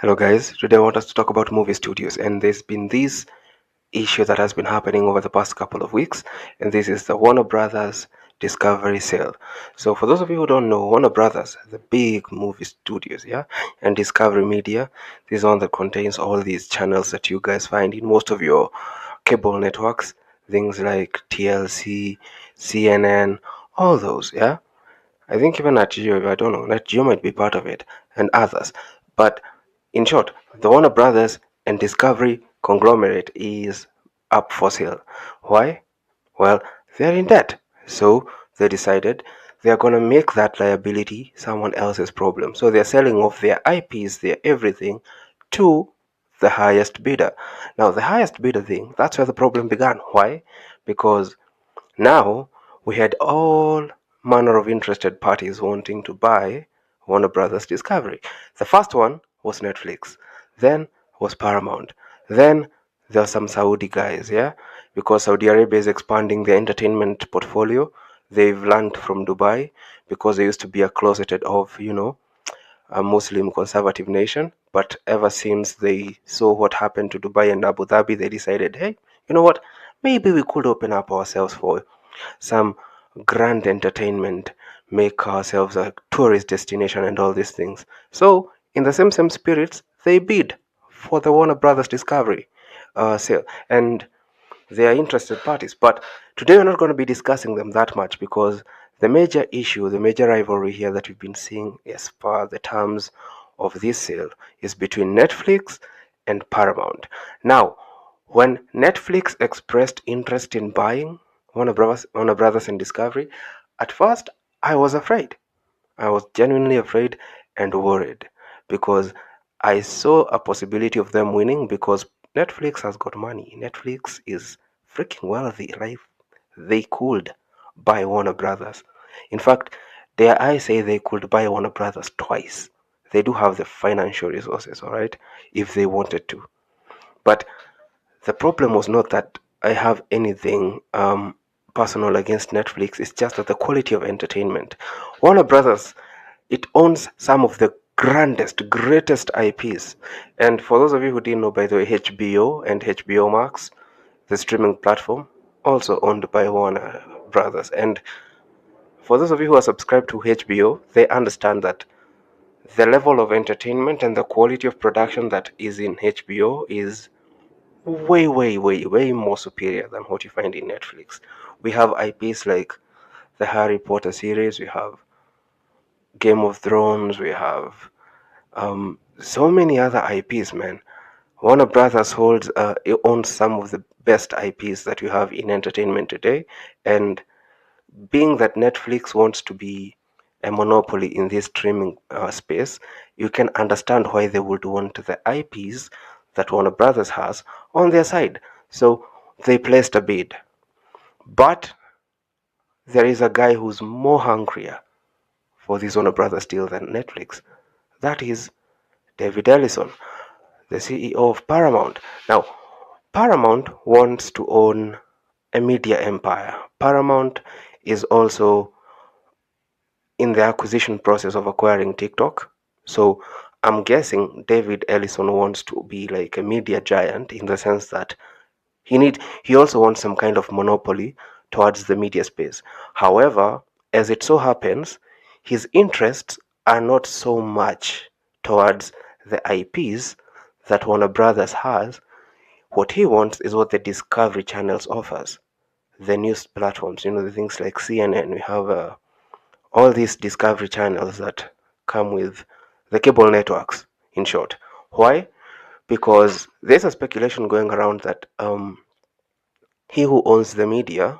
Hello guys, today I want us to talk about movie studios, and there's been this issue that has been happening over the past couple of weeks, and this is the Warner Brothers Discovery sale. So for those of you who don't know, Warner Brothers, the big movie studios, yeah, and Discovery Media, this is one that contains all these channels that you guys find in most of your cable networks, things like TLC, CNN, all those, yeah. I think even Nat Geo, I don't know, Nat Geo might be part of it, and others. But in short, the Warner Brothers and Discovery conglomerate is up for sale. Why? Well, they're in debt. So they decided they're going to make that liability someone else's problem. So they're selling off their IPs, their everything, to the highest bidder. Now, the highest bidder thing, that's where the problem began. Why? Because now we had all manner of interested parties wanting to buy Warner Brothers Discovery. The first one was Netflix, then was Paramount, then there are some Saudi guys, yeah, because Saudi Arabia is expanding their entertainment portfolio. They've learned from Dubai because they used to be a closeted of, a Muslim conservative nation. But ever since they saw what happened to Dubai and Abu Dhabi, they decided, hey, you know what? Maybe we could open up ourselves for some grand entertainment, make ourselves a tourist destination and all these things. So, in the same spirits, they bid for the Warner Brothers Discovery sale, and they are interested parties. But today we're not going to be discussing them that much because the major issue, the major rivalry here that we've been seeing as per the terms of this sale is between Netflix and Paramount. Now, when Netflix expressed interest in buying Warner Brothers and Discovery, at first I was afraid. I was genuinely afraid and worried because I saw a possibility of them winning because Netflix has got money. Netflix is freaking wealthy. Like they could buy Warner Brothers. In fact, dare I say they could buy Warner Brothers twice. They do have the financial resources, all right, if they wanted to. But the problem was not that I have anything personal against Netflix. It's just that the quality of entertainment. Warner Brothers, it owns some of the grandest, greatest IPs. And for those of you who didn't know, by the way, HBO and HBO Max, the streaming platform, also owned by Warner Brothers. And for those of you who are subscribed to HBO, they understand that the level of entertainment and the quality of production that is in HBO is way more superior than what you find in Netflix. We have IPs like the Harry Potter series, we have Game of Thrones, we have so many other IPs, man. Warner Brothers it owns some of the best IPs that you have in entertainment today, and being that Netflix wants to be a monopoly in this streaming space, you can understand why they would want the IPs that Warner Brothers has on their side. So they placed a bid. But there is a guy who's more hungrier for this Warner Brothers deal than Netflix. That is David Ellison, the CEO of Paramount. Now, Paramount wants to own a media empire. Paramount is also in the acquisition process of acquiring TikTok. So I'm guessing David Ellison wants to be like a media giant in the sense that he also wants some kind of monopoly towards the media space. However, as it so happens, his interests are not so much towards the IPs that Warner Brothers has. What he wants is what the Discovery Channels offers, the news platforms. The things like CNN. We have all these Discovery Channels that come with the cable networks. In short, why? Because there's a speculation going around that he who owns the media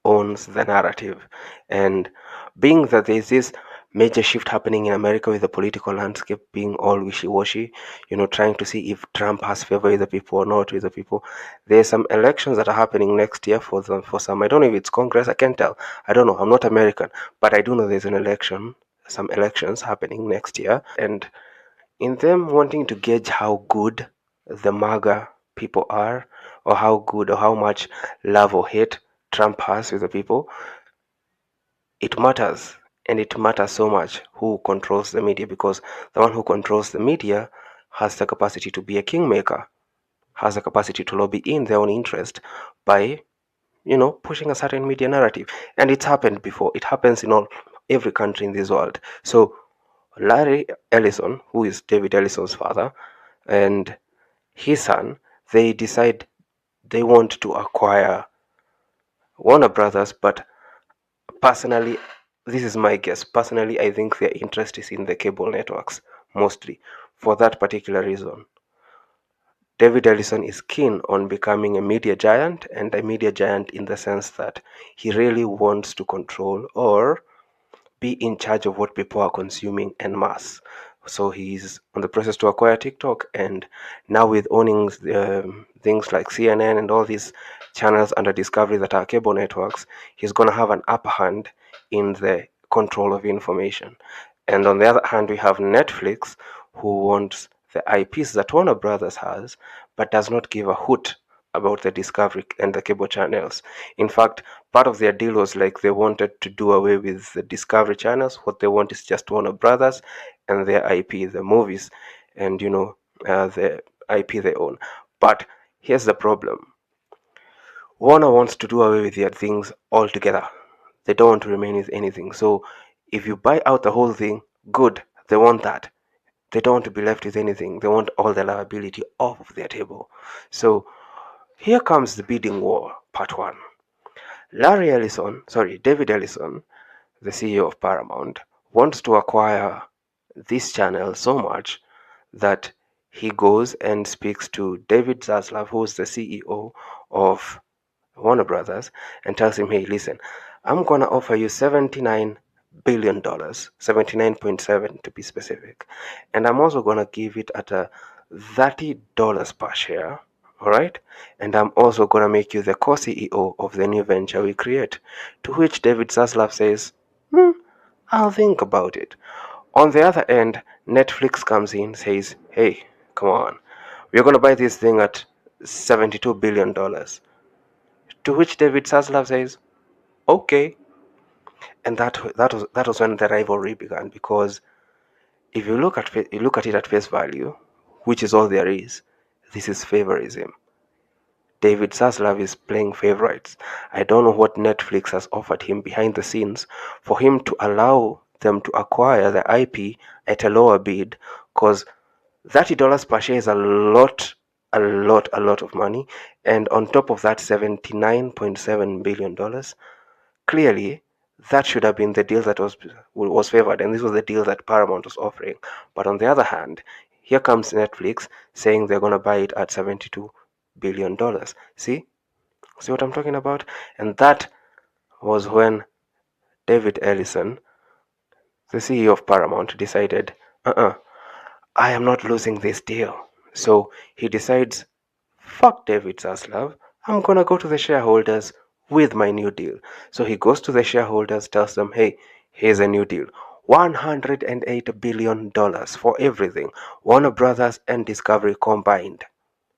owns the narrative. And being that there's this major shift happening in America with the political landscape being all wishy-washy, trying to see if Trump has favor with the people or not with the people. There's some elections that are happening next year for some. I don't know if it's Congress, I can't tell. I don't know. I'm not American, but I do know there's some elections happening next year. And in them wanting to gauge how good the MAGA people are, or how good or how much love or hate Trump has with the people, it matters. And it matters so much who controls the media, because the one who controls the media has the capacity to be a kingmaker, has the capacity to lobby in their own interest by, pushing a certain media narrative. And it's happened before. It happens in every country in this world. So Larry Ellison, who is David Ellison's father, and his son, they decide they want to acquire Warner Brothers, but personally, this is my guess. Personally, I think their interest is in the cable networks, mostly. For that particular reason, David Ellison is keen on becoming a media giant, and a media giant in the sense that he really wants to control or be in charge of what people are consuming en masse. So he's on the process to acquire TikTok, and now with owning things like CNN and all these channels under Discovery that are cable networks, he's going to have an upper hand in the control of information. And on the other hand, we have Netflix, who wants the IPs that Warner Brothers has, but does not give a hoot about the Discovery and the cable channels. In fact, part of their deal was like they wanted to do away with the Discovery channels. What they want is just Warner Brothers and their IP, the movies, and the IP they own. But here's the problem: Warner wants to do away with their things altogether. They don't want to remain with anything. So if you buy out the whole thing, good. They want that. They don't want to be left with anything. They want all the liability off of their table. So here comes the bidding war, part one. David Ellison, the CEO of Paramount, wants to acquire this channel so much that he goes and speaks to David Zaslav, who's the CEO of Warner Brothers, and tells him, hey, listen, I'm going to offer you $79 billion, 79.7 to be specific. And I'm also going to give it at a $30 per share. All right. And I'm also going to make you the co-CEO of the new venture we create. To which David Zaslav says, I'll think about it. On the other end, Netflix comes in, says, hey, come on, we're going to buy this thing at $72 billion. To which David Zaslav says, okay. And that was when the rivalry began, because if you look at it at face value, which is all there is, this is favorism. David Zaslav is playing favorites. I don't know what Netflix has offered him behind the scenes for him to allow them to acquire the IP at a lower bid, because $30 per share is a lot of money. And on top of that, $79.7 billion. Clearly, that should have been the deal that was favored, and this was the deal that Paramount was offering. But on the other hand, here comes Netflix saying they're going to buy it at $72 billion. See what I'm talking about? And that was when David Ellison, the CEO of Paramount, decided, I am not losing this deal. So he decides, fuck David Zaslav, I'm gonna go to the shareholders with my new deal. So he goes to the shareholders, tells them, hey, here's a new deal. $108 billion for everything. Warner Brothers and Discovery combined.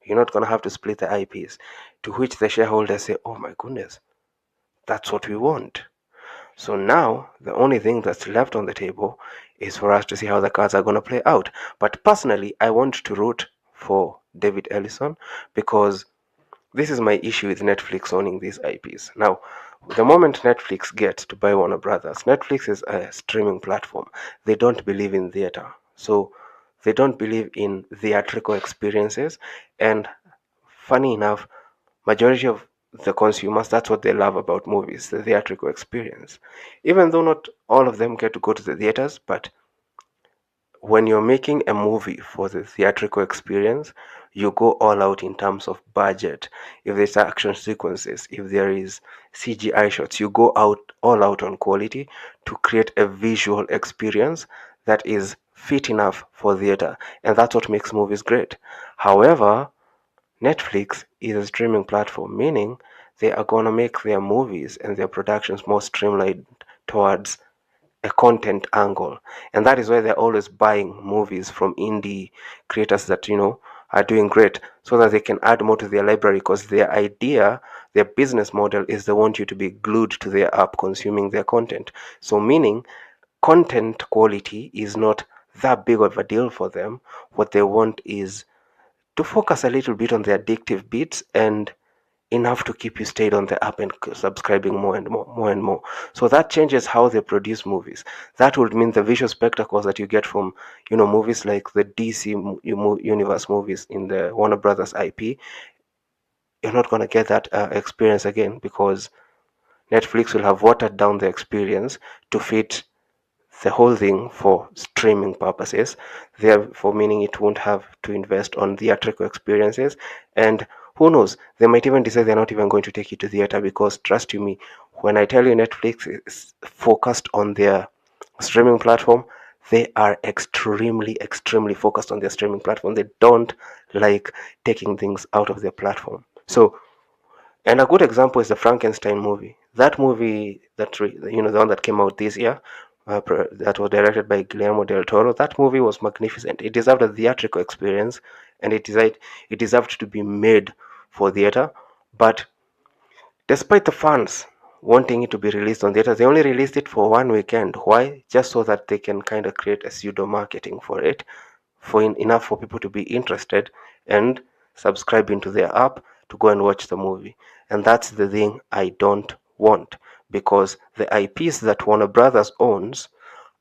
You're not gonna have to split the IPs. To which the shareholders say, oh my goodness, that's what we want. So now the only thing that's left on the table is for us to see how the cards are going to play out. But personally, I want to root for David Ellison, because this is my issue with Netflix owning these IPs. Now, the moment Netflix gets to buy Warner Brothers, Netflix is a streaming platform. They don't believe in theater. So they don't believe in theatrical experiences. And funny enough, majority of the consumers, that's what they love about movies, the theatrical experience. Even though not all of them get to go to the theaters, but when you're making a movie for the theatrical experience, you go all out in terms of budget. If there's action sequences, if there is CGI shots, you go all out on quality to create a visual experience that is fit enough for theater. And that's what makes movies great. However, Netflix is a streaming platform, meaning they are going to make their movies and their productions more streamlined towards a content angle. And that is why they're always buying movies from indie creators that, are doing great, so that they can add more to their library, because their business model is they want you to be glued to their app consuming their content. So meaning content quality is not that big of a deal for them. What they want is to focus a little bit on the addictive bits and enough to keep you stayed on the app and subscribing more and more and more. So that changes how they produce movies. That would mean the visual spectacles that you get from, movies like the DC universe movies in the Warner Brothers IP, you're not going to get that experience again, because Netflix will have watered down the experience to fit the whole thing for streaming purposes, therefore meaning it won't have to invest on theatrical experiences. And who knows, they might even decide they're not even going to take you to theater, because trust you me, when I tell you Netflix is focused on their streaming platform, they are extremely focused on their streaming platform. They don't like taking things out of their platform. So, and a good example is the Frankenstein movie. That movie, the one that came out this year, that was directed by Guillermo del Toro. That movie was magnificent. It deserved a theatrical experience, and it deserved to be made for theater. But despite the fans wanting it to be released on theater, they only released it for one weekend. Why? Just so that they can kind of create a pseudo marketing for it, for enough for people to be interested and subscribe into their app to go and watch the movie. And that's the thing I don't want, because the IPs that Warner Brothers owns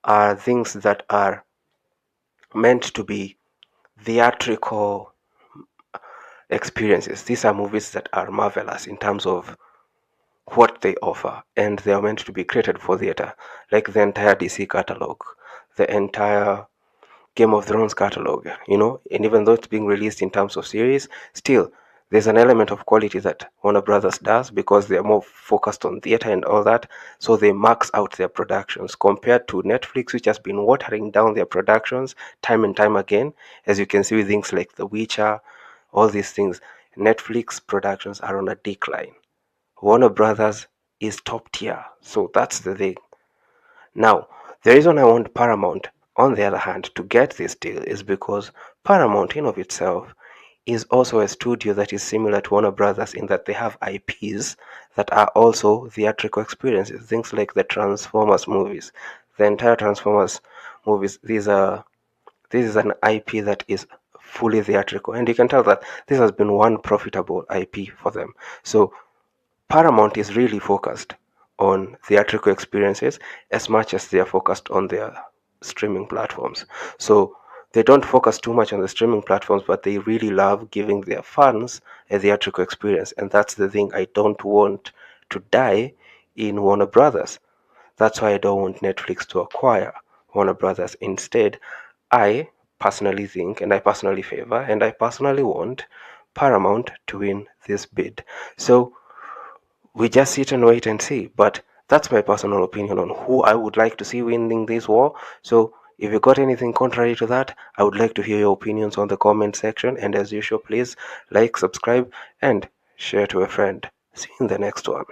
are things that are meant to be theatrical experiences. These are movies that are marvelous in terms of what they offer, and they are meant to be created for theater, like the entire DC catalog, the entire Game of Thrones catalog, and even though it's being released in terms of series, still there's an element of quality that Warner Brothers does, because they are more focused on theater and all that, so they max out their productions compared to Netflix, which has been watering down their productions time and time again. As you can see with things like The Witcher, all these things, Netflix productions are on a decline. Warner Brothers is top tier, so that's the thing. Now, the reason I want Paramount, on the other hand, to get this deal is because Paramount, in of itself, is also a studio that is similar to Warner Brothers in that they have IPs that are also theatrical experiences. Things like the Transformers movies, the entire Transformers movies. This is an IP that is fully theatrical, and you can tell that this has been one profitable IP for them. So Paramount is really focused on theatrical experiences as much as they are focused on their streaming platforms. So they don't focus too much on the streaming platforms, but they really love giving their fans a theatrical experience. And that's the thing I don't want to die in Warner Brothers. That's why I don't want Netflix to acquire Warner Brothers. Instead, I personally think, and I personally favor, and I personally want Paramount to win this bid. So we just sit and wait and see. But that's my personal opinion on who I would like to see winning this war. So if you got anything contrary to that, I would like to hear your opinions on the comment section. And as usual, please like, subscribe, and share to a friend. See you in the next one.